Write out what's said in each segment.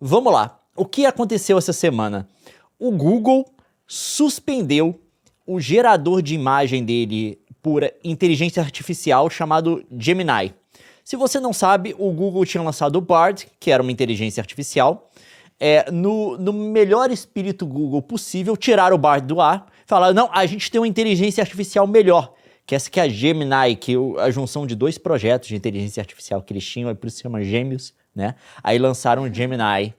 Vamos lá. O que aconteceu essa semana? O Google suspendeu o gerador de imagem dele por inteligência artificial chamado Gemini. Se você não sabe, o Google tinha lançado o Bard, que era uma inteligência artificial. No melhor espírito Google possível, tiraram o Bard do ar. Falaram, não, a gente tem uma inteligência artificial melhor. Que essa que é a Gemini, que é a junção de dois projetos de inteligência artificial que eles tinham, por isso se chama Gêmeos, né? Aí lançaram o Gemini.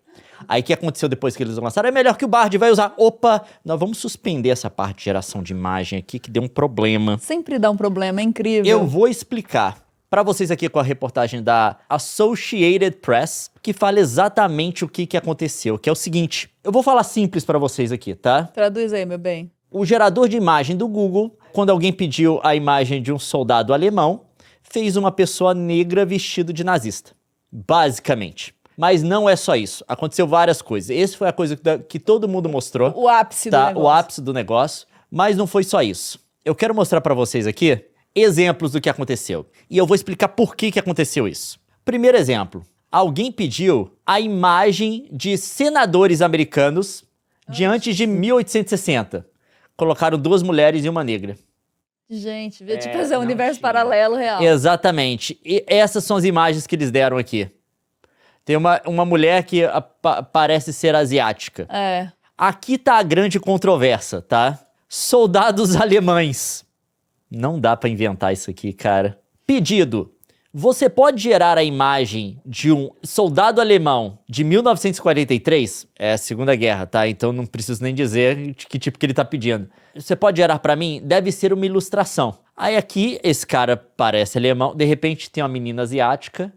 Aí o que aconteceu depois que eles lançaram? É melhor que o Bard, vai usar. Opa, nós vamos suspender essa parte de geração de imagem aqui, que deu um problema. Sempre dá um problema, é incrível. Eu vou explicar para vocês aqui com a reportagem da Associated Press, que fala exatamente o que aconteceu, que é o seguinte. Eu vou falar simples para vocês aqui, tá? Traduz aí, meu bem. O gerador de imagem do Google, quando alguém pediu a imagem de um soldado alemão, fez uma pessoa negra vestido de nazista. Basicamente. Mas não é só isso. Aconteceu várias coisas. Essa foi a coisa que todo mundo mostrou. O ápice do negócio. O ápice do negócio. Mas não foi só isso. Eu quero mostrar para vocês aqui exemplos do que aconteceu. E eu vou explicar por que aconteceu isso. Primeiro exemplo. Alguém pediu a imagem de senadores americanos de antes de 1860. Colocaram duas mulheres e uma negra. Gente, tipo fazer um universo paralelo real. Exatamente. E essas são as imagens que eles deram aqui. Tem uma mulher que parece ser asiática. Aqui tá a grande controvérsia, tá? Soldados alemães. Não dá pra inventar isso aqui, cara. Pedido. Você pode gerar a imagem de um soldado alemão de 1943? É a Segunda Guerra, tá? Então não preciso nem dizer de que tipo que ele tá pedindo. Você pode gerar pra mim? Deve ser uma ilustração. Aí aqui, esse cara parece alemão. De repente tem uma menina asiática.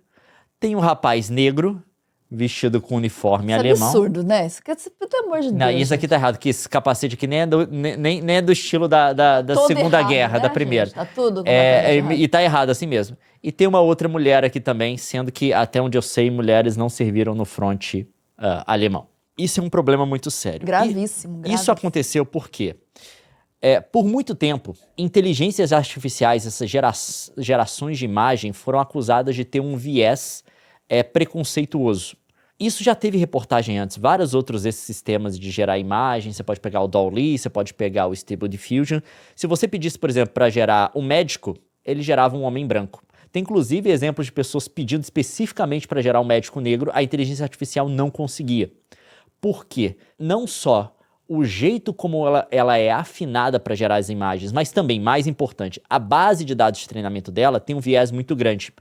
Tem um rapaz negro, vestido com uniforme alemão. Isso é absurdo, né? Isso, pelo amor de Deus. Não, isso aqui tá errado, que esse capacete aqui nem é do estilo da Segunda errado, Guerra, né, da Primeira. gente? Tá tudo e tá errado assim mesmo. E tem uma outra mulher aqui também, sendo que, até onde eu sei, mulheres não serviram no fronte alemão. Isso é um problema muito sério. Gravíssimo. Isso aconteceu por quê? Por muito tempo, inteligências artificiais, essas gerações de imagem, foram acusadas de ter um viés preconceituoso. Isso já teve reportagem antes, vários outros desses sistemas de gerar imagem, você pode pegar o DALL-E, você pode pegar o Stable Diffusion. Se você pedisse, por exemplo, para gerar um médico, ele gerava um homem branco. Tem inclusive exemplos de pessoas pedindo especificamente para gerar um médico negro, a inteligência artificial não conseguia. Por quê? Não só o jeito como ela é afinada para gerar as imagens, mas também, mais importante, a base de dados de treinamento dela tem um viés muito grande.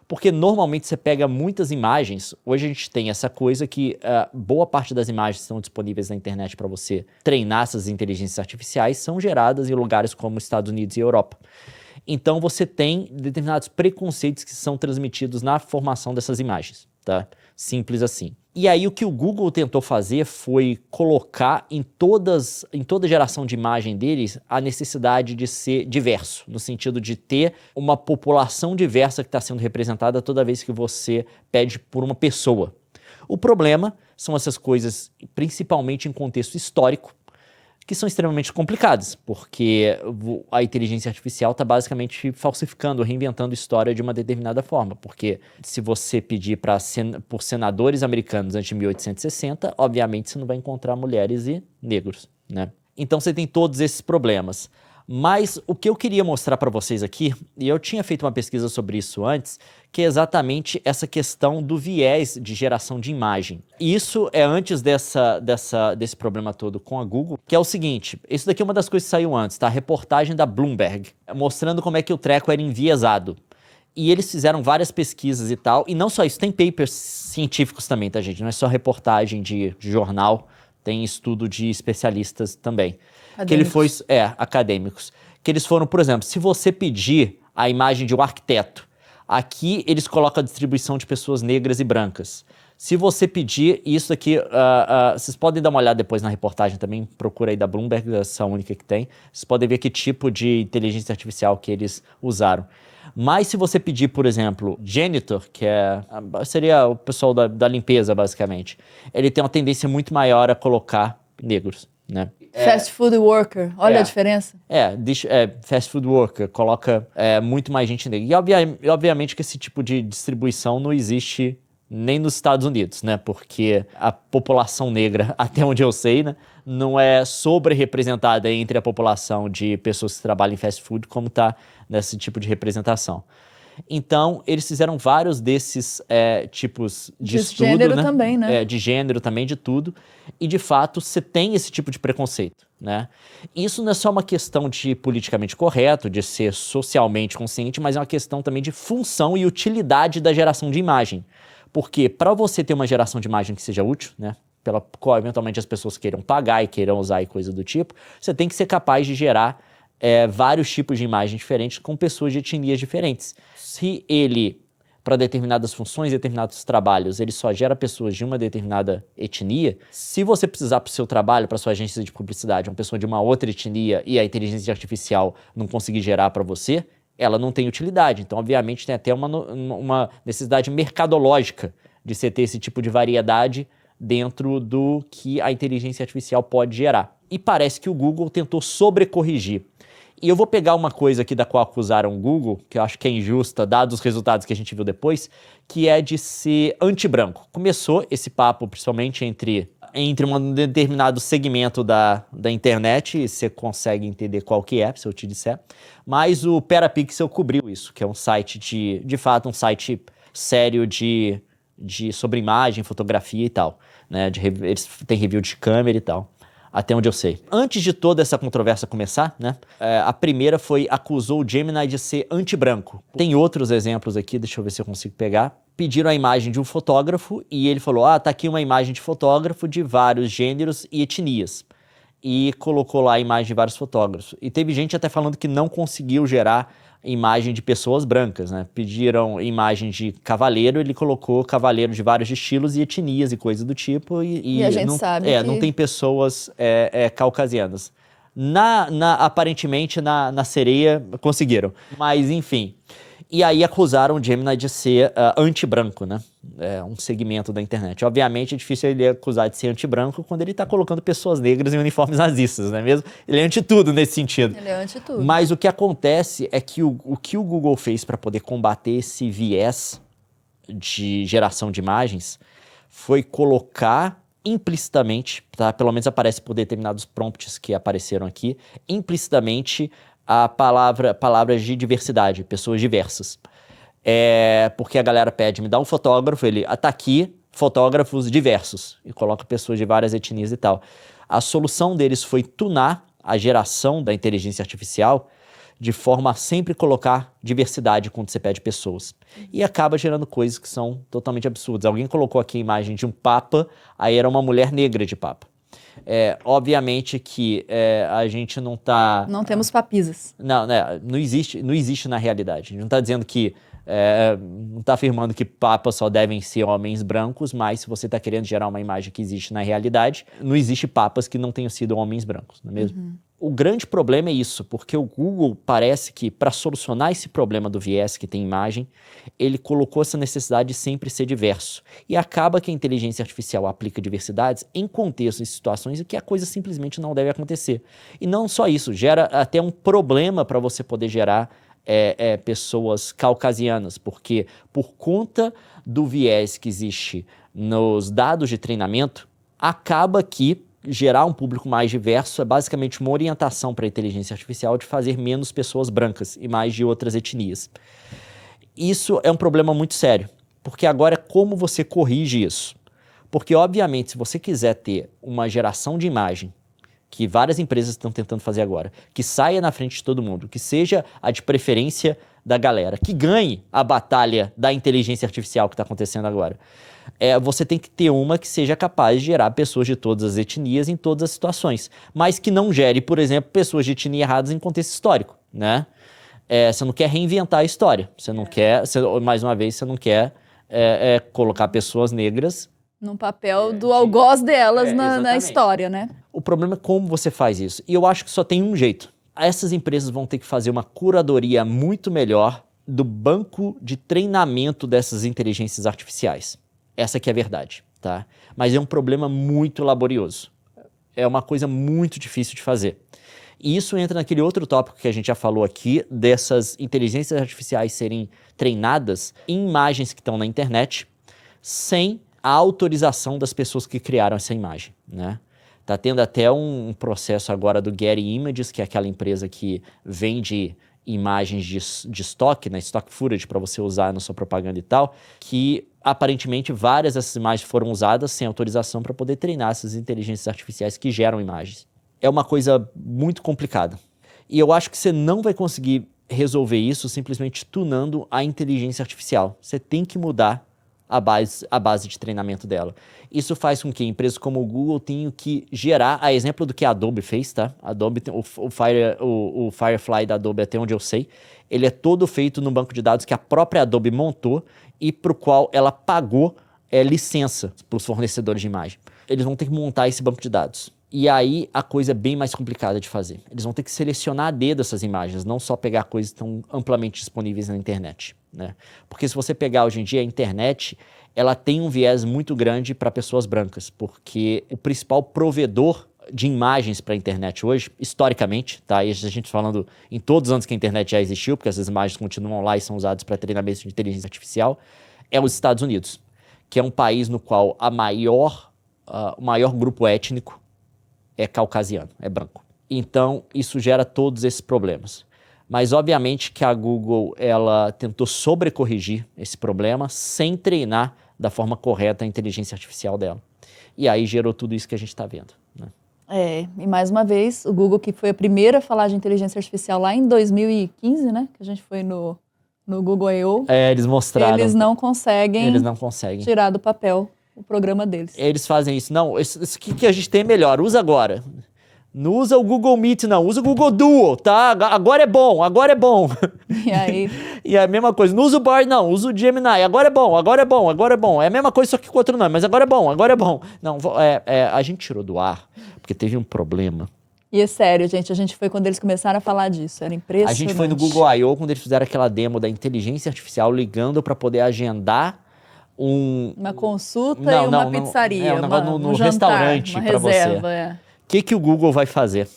Porque normalmente você pega muitas imagens, hoje a gente tem essa coisa que boa parte das imagens que estão disponíveis na internet para você treinar essas inteligências artificiais são geradas em lugares como Estados Unidos e Europa. Então você tem determinados preconceitos que são transmitidos na formação dessas imagens, tá? Simples assim. E aí o que o Google tentou fazer foi colocar em toda geração de imagem deles a necessidade de ser diverso, no sentido de ter uma população diversa que está sendo representada toda vez que você pede por uma pessoa. O problema são essas coisas, principalmente em contexto histórico, que são extremamente complicadas, porque a inteligência artificial está basicamente falsificando, reinventando história de uma determinada forma, porque se você pedir por senadores americanos antes de 1860, obviamente você não vai encontrar mulheres e negros, né? Então você tem todos esses problemas. Mas o que eu queria mostrar para vocês aqui, e eu tinha feito uma pesquisa sobre isso antes, que é exatamente essa questão do viés de geração de imagem. E isso é antes desse problema todo com a Google, que é o seguinte, isso daqui é uma das coisas que saiu antes, tá? A reportagem da Bloomberg, mostrando como é que o treco era enviesado. E eles fizeram várias pesquisas e tal, e não só isso, tem papers científicos também, tá, gente? Não é só reportagem de jornal, tem estudo de especialistas também. Acadêmicos. Acadêmicos. Que eles foram, por exemplo, se você pedir a imagem de um arquiteto, aqui eles colocam a distribuição de pessoas negras e brancas. Se você pedir isso aqui, vocês podem dar uma olhada depois na reportagem também, procura aí da Bloomberg, essa única que tem. Vocês podem ver que tipo de inteligência artificial que eles usaram. Mas se você pedir, por exemplo, janitor, que seria o pessoal da limpeza, basicamente, ele tem uma tendência muito maior a colocar negros, né? Fast food worker, olha a diferença. Fast food worker, coloca muito mais gente negra. E obviamente que esse tipo de distribuição não existe nem nos Estados Unidos, né? Porque a população negra, até onde eu sei, né, não é sobre-representada entre a população de pessoas que trabalham em fast food, como está nesse tipo de representação. Então, eles fizeram vários desses tipos de estudo, gênero né? Também, né? De gênero também, de tudo. E, de fato, você tem esse tipo de preconceito, né? Isso não é só uma questão de politicamente correto, de ser socialmente consciente, mas é uma questão também de função e utilidade da geração de imagem. Porque para você ter uma geração de imagem que seja útil, né? Pela qual eventualmente as pessoas queiram pagar e queiram usar e coisa do tipo, você tem que ser capaz de gerar vários tipos de imagens diferentes com pessoas de etnias diferentes. Se ele, para determinadas funções, determinados trabalhos, ele só gera pessoas de uma determinada etnia, se você precisar para o seu trabalho, para sua agência de publicidade, uma pessoa de uma outra etnia e a inteligência artificial não conseguir gerar para você, ela não tem utilidade. Então, obviamente, tem até uma necessidade mercadológica de você ter esse tipo de variedade dentro do que a inteligência artificial pode gerar. E parece que o Google tentou sobrecorrigir. E eu vou pegar uma coisa aqui da qual acusaram o Google, que eu acho que é injusta, dados os resultados que a gente viu depois, que é de ser anti-branco. Começou esse papo, principalmente entre um determinado segmento da internet, e você consegue entender qual que é, se eu te disser, mas o Perapixel cobriu isso, que é um site de fato, um site sério sobre imagem, fotografia e tal, né? Eles têm review de câmera e tal. Até onde eu sei. Antes de toda essa controvérsia começar, né, a primeira acusou o Gemini de ser anti-branco. Tem outros exemplos aqui, deixa eu ver se eu consigo pegar. Pediram a imagem de um fotógrafo e ele falou, tá aqui uma imagem de fotógrafo de vários gêneros e etnias. E colocou lá a imagem de vários fotógrafos. E teve gente até falando que não conseguiu gerar imagem de pessoas brancas, né? Pediram imagem de cavaleiro, ele colocou cavaleiro de vários estilos e etnias e coisas do tipo. E a gente não, sabe que... não tem pessoas caucasianas. Aparentemente, na sereia, conseguiram. Mas, enfim. E aí acusaram o Gemini de ser anti-branco, né? Um segmento da internet. Obviamente é difícil ele acusar de ser anti-branco quando ele está colocando pessoas negras em uniformes nazistas, não é mesmo? Ele é anti-tudo nesse sentido. Ele é anti-tudo. Mas o que acontece é que o que o Google fez para poder combater esse viés de geração de imagens foi colocar implicitamente, tá? Pelo menos aparece por determinados prompts que apareceram aqui, implicitamente palavras de diversidade, pessoas diversas. Porque a galera pede, me dá um fotógrafo, ele, tá aqui, fotógrafos diversos, e coloca pessoas de várias etnias e tal. A solução deles foi tunar a geração da inteligência artificial de forma a sempre colocar diversidade quando você pede pessoas. E acaba gerando coisas que são totalmente absurdas. Alguém colocou aqui a imagem de um papa, aí era uma mulher negra de papa. Obviamente que a gente não está... Não temos papisas. Não existe na realidade. A gente não está dizendo que... não está afirmando que papas só devem ser homens brancos, mas se você está querendo gerar uma imagem que existe na realidade, não existe papas que não tenham sido homens brancos, não é mesmo? Uhum. O grande problema é isso, porque o Google parece que, para solucionar esse problema do viés que tem imagem, ele colocou essa necessidade de sempre ser diverso. E acaba que a inteligência artificial aplica diversidades em contextos e situações em que a coisa simplesmente não deve acontecer. E não só isso, gera até um problema para você poder gerar pessoas caucasianas, porque por conta do viés que existe nos dados de treinamento, acaba que gerar um público mais diverso é basicamente uma orientação para a inteligência artificial de fazer menos pessoas brancas e mais de outras etnias. Isso é um problema muito sério, porque agora é como você corrige isso. Porque, obviamente, se você quiser ter uma geração de imagem, que várias empresas estão tentando fazer agora, que saia na frente de todo mundo, que seja a de preferência da galera, que ganhe a batalha da inteligência artificial que está acontecendo agora. Você tem que ter uma que seja capaz de gerar pessoas de todas as etnias em todas as situações, mas que não gere, por exemplo, pessoas de etnia erradas em contexto histórico, né? Você não quer reinventar a história, você não quer, mais uma vez, você não quer colocar pessoas negras no papel do algoz delas na história, né? O problema é como você faz isso. E eu acho que só tem um jeito. Essas empresas vão ter que fazer uma curadoria muito melhor do banco de treinamento dessas inteligências artificiais. Essa que é a verdade, tá? Mas é um problema muito laborioso. É uma coisa muito difícil de fazer. E isso entra naquele outro tópico que a gente já falou aqui, dessas inteligências artificiais serem treinadas em imagens que estão na internet, sem a autorização das pessoas que criaram essa imagem, né? Tá tendo até um processo agora do Getty Images, que é aquela empresa que vende imagens de estoque, né, stock footage para você usar na sua propaganda e tal, que aparentemente várias dessas imagens foram usadas sem autorização para poder treinar essas inteligências artificiais que geram imagens. É uma coisa muito complicada. E eu acho que você não vai conseguir resolver isso simplesmente tunando a inteligência artificial. Você tem que mudar a base de treinamento dela. Isso faz com que empresas como o Google tenham que gerar, a exemplo do que a Adobe fez, tá? A Adobe, o Firefly da Adobe, até onde eu sei, ele é todo feito no banco de dados que a própria Adobe montou e para o qual ela pagou licença para os fornecedores de imagem. Eles vão ter que montar esse banco de dados. E aí a coisa é bem mais complicada de fazer. Eles vão ter que selecionar a dedo essas imagens, não só pegar coisas que estão amplamente disponíveis na internet, né? Porque se você pegar hoje em dia a internet, ela tem um viés muito grande para pessoas brancas, porque o principal provedor de imagens para a internet hoje, historicamente, tá? E a gente falando em todos os anos que a internet já existiu, porque essas imagens continuam lá e são usadas para treinamento de inteligência artificial, é os Estados Unidos, que é um país no qual o maior grupo étnico é caucasiano, é branco. Então, isso gera todos esses problemas. Mas, obviamente, que a Google ela tentou sobrecorrigir esse problema sem treinar da forma correta a inteligência artificial dela. E aí gerou tudo isso que a gente está vendo, né? E mais uma vez, o Google, que foi a primeira a falar de inteligência artificial lá em 2015, né? Que a gente foi no Google I.O. Eles mostraram. Eles não conseguem tirar do papel o programa deles. Eles fazem isso. Não, isso que a gente tem é melhor. Usa agora. Não usa o Google Meet, não. Usa o Google Duo, tá? Agora é bom, agora é bom. E aí? E é a mesma coisa. Não usa o Bard, não. Usa o Gemini. Agora é bom, agora é bom, agora é bom. É a mesma coisa, só que com outro nome. Mas agora é bom, agora é bom. Não, a gente tirou do ar, porque teve um problema. E é sério, gente. A gente foi quando eles começaram a falar disso. Era impressionante. A gente foi no Google I.O. quando eles fizeram aquela demo da inteligência artificial ligando para poder agendar uma consulta e uma pizzaria. Um negócio no restaurante para você. O que o Google vai fazer?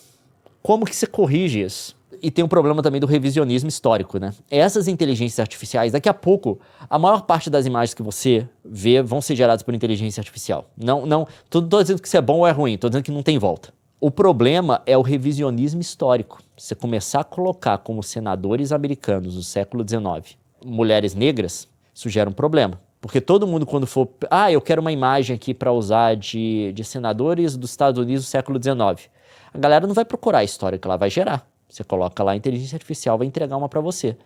Como que você corrige isso? E tem um problema também do revisionismo histórico, né? Essas inteligências artificiais, daqui a pouco, a maior parte das imagens que você vê vão ser geradas por inteligência artificial. Não tô dizendo que isso é bom ou é ruim, tô dizendo que não tem volta. O problema é o revisionismo histórico. Você começar a colocar como senadores americanos do século XIX mulheres negras, isso gera um problema. Porque todo mundo, quando for... eu quero uma imagem aqui para usar de senadores dos Estados Unidos do século XIX. A galera não vai procurar a história que ela vai gerar. Você coloca lá, a inteligência artificial vai entregar uma para você.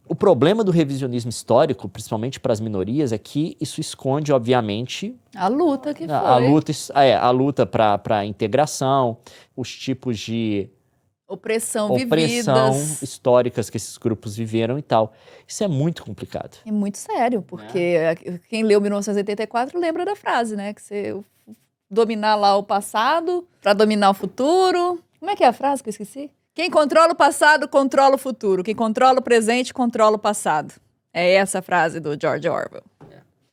O problema do revisionismo histórico, principalmente para as minorias, é que isso esconde, obviamente... A luta que foi. A luta para a integração, os tipos de... Opressão vividas. Históricas que esses grupos viveram e tal. Isso é muito complicado. É muito sério, porque quem leu 1984 lembra da frase, né? Que você dominar lá o passado para dominar o futuro. Como é que é a frase que eu esqueci? Quem controla o passado, controla o futuro. Quem controla o presente, controla o passado. É essa a frase do George Orwell.